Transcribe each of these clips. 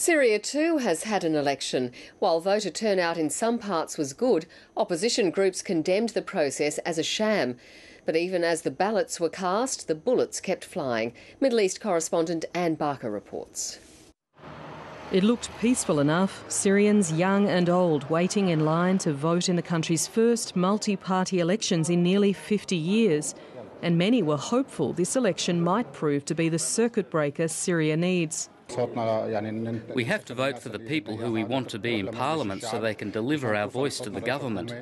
Syria too has had an election. While voter turnout in some parts was good, opposition groups condemned the process as a sham. But even as the ballots were cast, the bullets kept flying. Middle East correspondent Anne Barker reports. It looked peaceful enough, Syrians young and old waiting in line to vote in the country's first multi-party elections in nearly 50 years. And many were hopeful this election might prove to be the circuit breaker Syria needs. We have to vote for the people who we want to be in Parliament so they can deliver our voice to the government.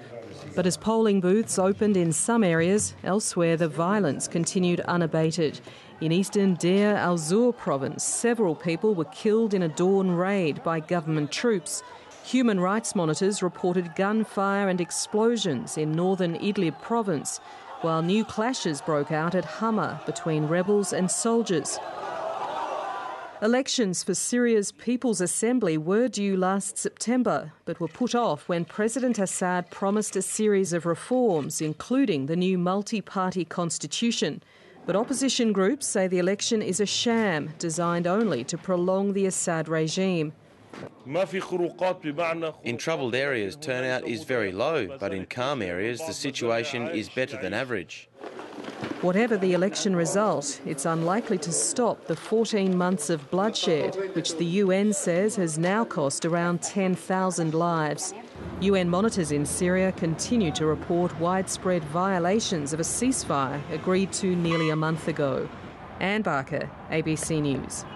But as polling booths opened in some areas, elsewhere the violence continued unabated. In eastern Deir al-Zur province, several people were killed in a dawn raid by government troops. Human rights monitors reported gunfire and explosions in northern Idlib province, while new clashes broke out at Hama between rebels and soldiers. Elections for Syria's People's Assembly were due last September, but were put off when President Assad promised a series of reforms, including the new multi-party constitution. But opposition groups say the election is a sham designed only to prolong the Assad regime. In troubled areas, turnout is very low, but in calm areas, the situation is better than average. Whatever the election result, it's unlikely to stop the 14 months of bloodshed, which the UN says has now cost around 10,000 lives. UN monitors in Syria continue to report widespread violations of a ceasefire agreed to nearly a month ago. Anne Barker, ABC News.